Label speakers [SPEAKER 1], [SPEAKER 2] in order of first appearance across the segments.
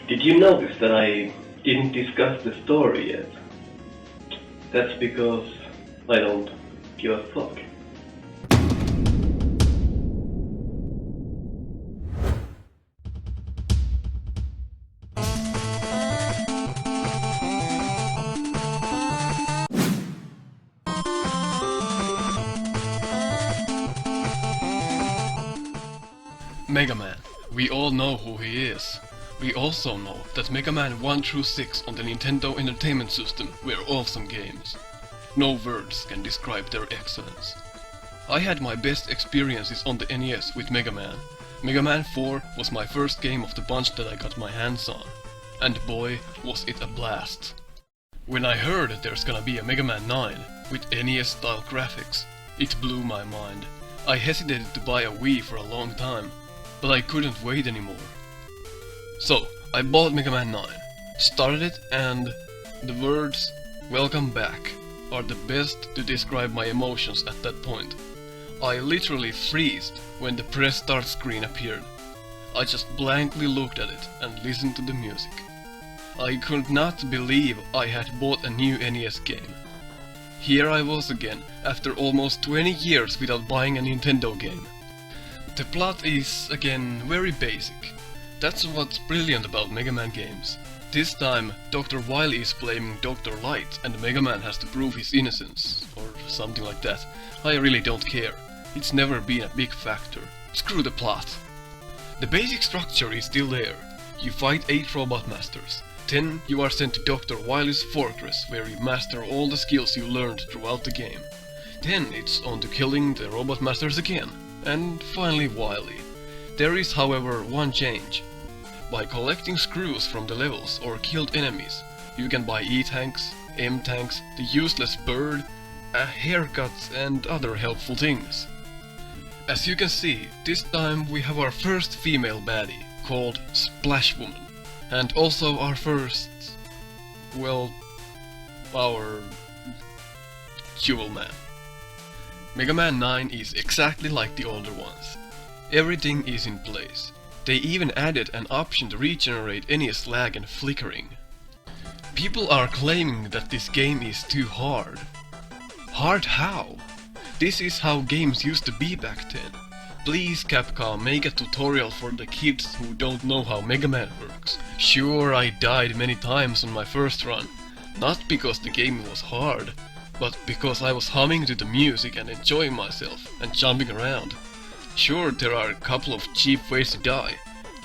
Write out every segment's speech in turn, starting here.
[SPEAKER 1] Did you notice that I didn't discuss the story yet? That's because I don't give a fuck.
[SPEAKER 2] Mega Man. We all know who he is. We also know that Mega Man 1 through 6 on the Nintendo Entertainment System were awesome games. No words can describe their excellence. I had my best experiences on the NES with Mega Man. Mega Man 4 was my first game of the bunch that I got my hands on. And boy, was it a blast. When I heard that there's gonna be a Mega Man 9 with NES style graphics, it blew my mind. I hesitated to buy a Wii for a long time, but I couldn't wait anymore. So, I bought Mega Man 9, started it, and the words "Welcome back" are the best to describe my emotions at that point. I literally freezed when the press start screen appeared. I just blankly looked at it and listened to the music. I could not believe I had bought a new NES game. Here I was again, after almost 20 years without buying a Nintendo game. The plot is, again, very basic. That's what's brilliant about Mega Man games. This time, Dr. Wily is blaming Dr. Light and Mega Man has to prove his innocence, or something like that. I really don't care. It's never been a big factor. Screw the plot. The basic structure is still there. You fight 8 robot masters. Then you are sent to Dr. Wily's fortress, where you master all the skills you learned throughout the game. Then it's on to killing the robot masters again. And finally Wily. There is, however, one change. By collecting screws from the levels or killed enemies, you can buy E-tanks, M-tanks, the useless bird, a haircut and other helpful things. As you can see, this time we have our first female baddie, called Splash Woman. And also our first... well... our... Jewel Man. Mega Man 9 is exactly like the older ones. Everything is in place. They even added an option to regenerate any lag and flickering. People are claiming that this game is too hard. Hard how? This is how games used to be back then. Please Capcom, make a tutorial for the kids who don't know how Mega Man works. Sure, I died many times on my first run. Not because the game was hard, but because I was humming to the music and enjoying myself and jumping around. Sure, there are a couple of cheap ways to die,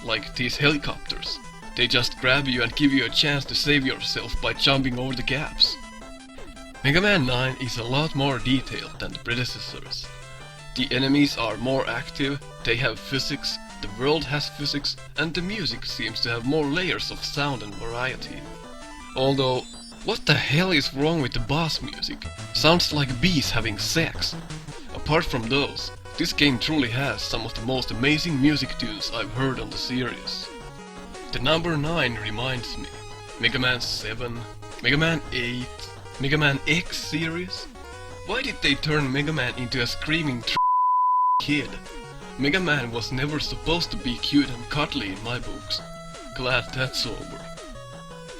[SPEAKER 2] like these helicopters. They just grab you and give you a chance to save yourself by jumping over the gaps. Mega Man 9 is a lot more detailed than the predecessors. The enemies are more active, they have physics, the world has physics, and the music seems to have more layers of sound and variety. Although, what the hell is wrong with the boss music? Sounds like bees having sex. Apart from those, this game truly has some of the most amazing music tunes I've heard on the series. The number 9 reminds me. Mega Man 7, Mega Man 8, Mega Man X series? Why did they turn Mega Man into a screaming kid? Mega Man was never supposed to be cute and cuddly in my books. Glad that's over.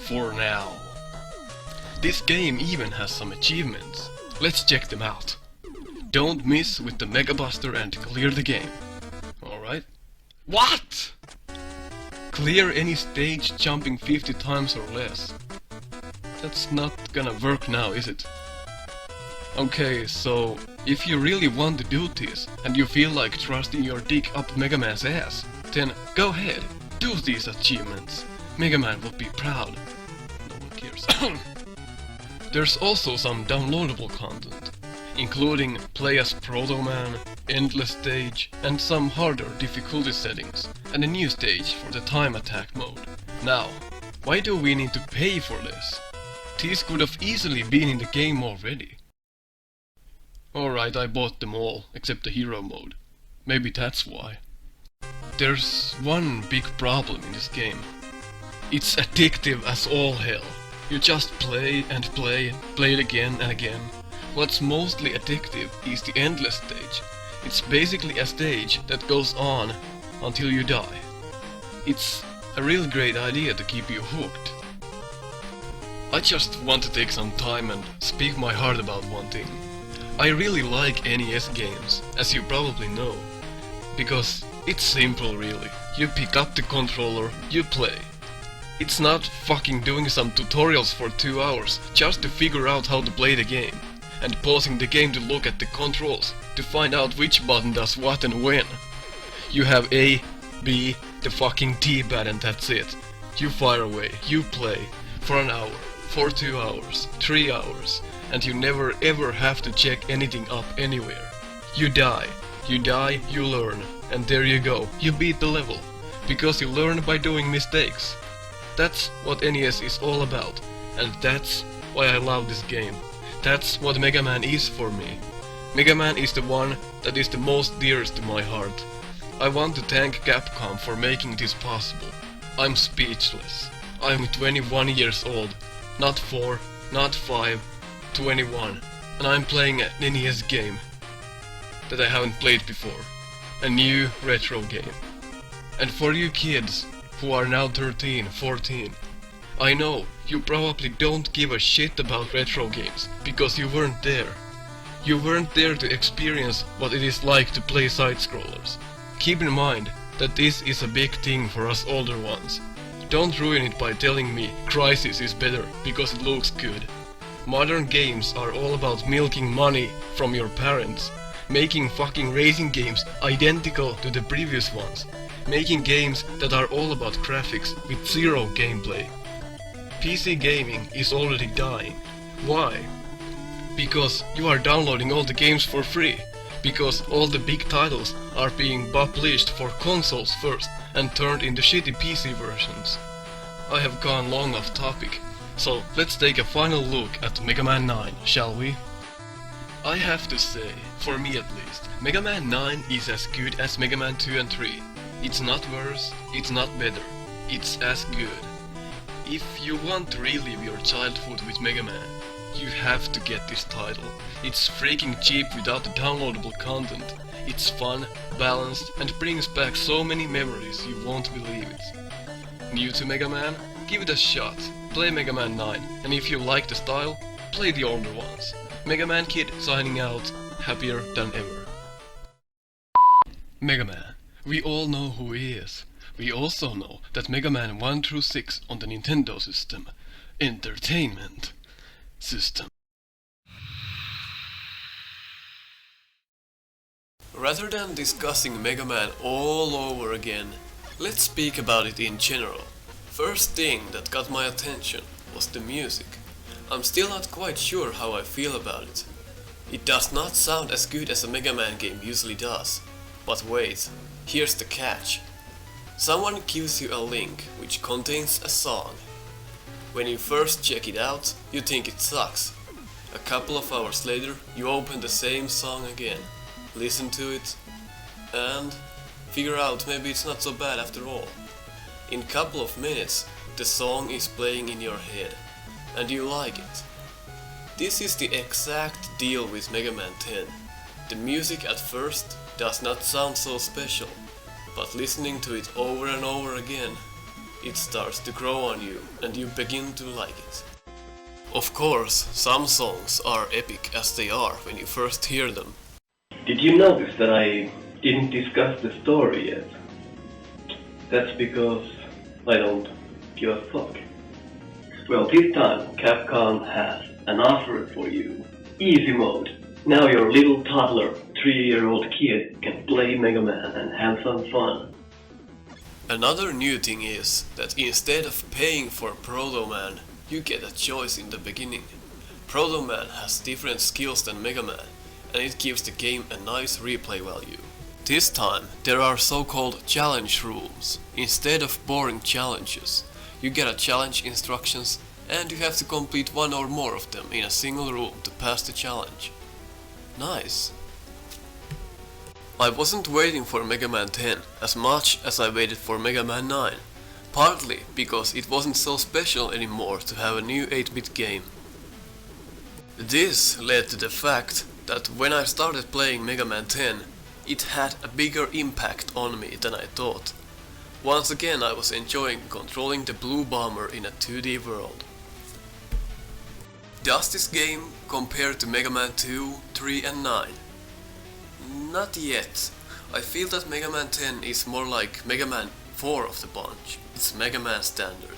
[SPEAKER 2] For now. This game even has some achievements. Let's check them out. Don't miss with the Mega Buster and clear the game. Alright. What? Clear any stage jumping 50 times or less. That's not gonna work now, is it? Okay, so if you really want to do this and you feel like thrusting your dick up Mega Man's ass, then go ahead, do these achievements. Mega Man will be proud. No one cares. There's also some downloadable content, including play as Proto Man, endless stage, and some harder difficulty settings, and a new stage for the time attack mode. Now, why do we need to pay for this? These could have easily been in the game already. Alright, I bought them all, except the hero mode. Maybe that's why. There's one big problem in this game. It's addictive as all hell. You just play and play it again and again. What's mostly addictive is the endless stage. It's basically a stage that goes on until you die. It's a really great idea to keep you hooked. I just want to take some time and speak my heart about one thing. I really like NES games, as you probably know, because it's simple really. You pick up the controller, you play. It's not fucking doing some tutorials for 2 hours just to figure out how to play the game, and pausing the game to look at the controls to find out which button does what and when. You have A, B, the fucking D-pad and that's it. You fire away, you play, for an hour, for 2 hours, 3 hours, and you never ever have to check anything up anywhere. You die, you learn, and there you go, you beat the level, because you learn by doing mistakes. That's what NES is all about, and that's why I love this game. That's what Mega Man is for me. Mega Man is the one that is the most dearest to my heart. I want to thank Capcom for making this possible. I'm speechless. I'm 21 years old. Not 4, not 5, 21. And I'm playing an NES game that I haven't played before. A new retro game. And for you kids who are now 13, 14, I know you probably don't give a shit about retro games because you weren't there. You weren't there to experience what it is like to play side-scrollers. Keep in mind that this is a big thing for us older ones. Don't ruin it by telling me Crysis is better because it looks good. Modern games are all about milking money from your parents, making fucking racing games identical to the previous ones, making games that are all about graphics with zero gameplay. PC gaming is already dying. Why? Because you are downloading all the games for free. Because all the big titles are being published for consoles first and turned into shitty PC versions. I have gone long off topic, so let's take a final look at Mega Man 9, shall we? I have to say, for me at least, Mega Man 9 is as good as Mega Man 2 and 3. It's not worse, it's not better, it's as good. If you want to relive your childhood with Mega Man, you have to get this title. It's freaking cheap without the downloadable content. It's fun, balanced, and brings back so many memories you won't believe it. New to Mega Man? Give it a shot. Play Mega Man 9, and if you like the style, play the older ones. Mega Man Kid signing out, happier than ever. Mega Man. We all know who he is. We also know that Mega Man 1 through 6 on the Nintendo system. Entertainment system. Rather than discussing Mega Man all over again, let's speak about it in general. First thing that got my attention was the music. I'm still not quite sure how I feel about it. It does not sound as good as a Mega Man game usually does. But wait, here's the catch. Someone gives you a link which contains a song. When you first check it out, you think it sucks. A couple of hours later, you open the same song again, listen to it, and figure out maybe it's not so bad after all. In a couple of minutes, the song is playing in your head, and you like it. This is the exact deal with Mega Man 10. The music at first does not sound so special, but listening to it over and over again, it starts to grow on you and you begin to like it. Of course, some songs are epic as they are when you first hear them.
[SPEAKER 1] Did you notice that I didn't discuss the story yet? That's because I don't give a fuck. Well, this time Capcom has an offer for you. Easy mode. Now your little toddler, 3-year-old kid can play Mega Man and have some fun.
[SPEAKER 2] Another new thing is that instead of paying for Proto Man, you get a choice in the beginning. Proto Man has different skills than Mega Man, and it gives the game a nice replay value. This time there are so-called challenge rooms. Instead of boring challenges, you get a challenge instructions and you have to complete one or more of them in a single room to pass the challenge. Nice. I wasn't waiting for Mega Man 10 as much as I waited for Mega Man 9, partly because it wasn't so special anymore to have a new 8-bit game. This led to the fact that when I started playing Mega Man 10, it had a bigger impact on me than I thought. Once again I was enjoying controlling the blue bomber in a 2D world. Does this game compare to Mega Man 2, 3 and 9? Not yet. I feel that Mega Man 10 is more like Mega Man 4 of the bunch. It's Mega Man standard.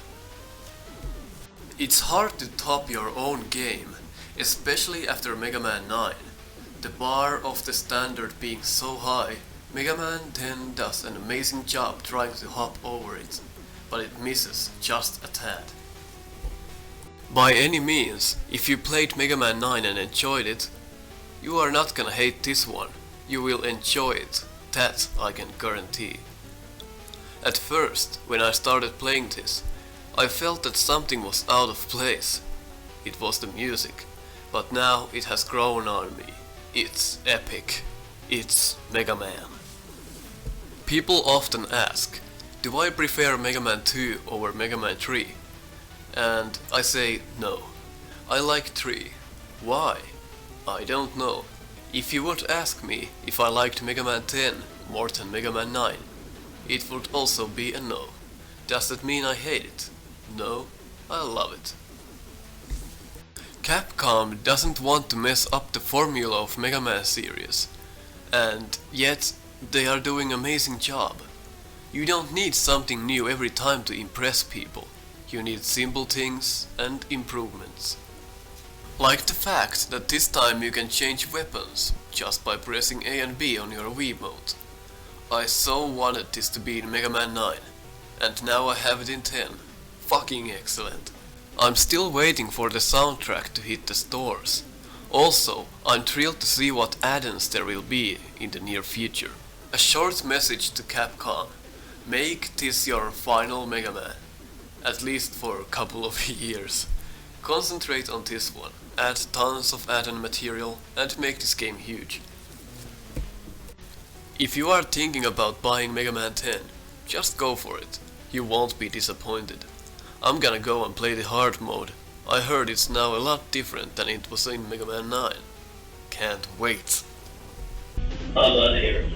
[SPEAKER 2] It's hard to top your own game, especially after Mega Man 9. The bar of the standard being so high, Mega Man 10 does an amazing job trying to hop over it, but it misses just a tad. By any means, if you played Mega Man 9 and enjoyed it, you are not gonna hate this one. You will enjoy it, that I can guarantee. At first, when I started playing this, I felt that something was out of place. It was the music, but now it has grown on me. It's epic. It's Mega Man. People often ask, do I prefer Mega Man 2 over Mega Man 3? And I say no. I like 3. Why? I don't know. If you would ask me if I liked Mega Man 10 more than Mega Man 9, it would also be a no. Does that mean I hate it? No, I love it. Capcom doesn't want to mess up the formula of Mega Man series, and yet they are doing an amazing job. You don't need something new every time to impress people. You need simple things and improvements. Like the fact that this time you can change weapons just by pressing A and B on your Wiimote. I so wanted this to be in Mega Man 9, and now I have it in 10. Fucking excellent. I'm still waiting for the soundtrack to hit the stores. Also, I'm thrilled to see what add-ons there will be in the near future. A short message to Capcom. Make this your final Mega Man. At least for a couple of years. Concentrate on this one, add tons of add-on material and make this game huge. If you are thinking about buying Mega Man 10, just go for it. You won't be disappointed. I'm gonna go and play the hard mode. I heard it's now a lot different than it was in Mega Man 9. Can't wait.
[SPEAKER 1] I'm not here.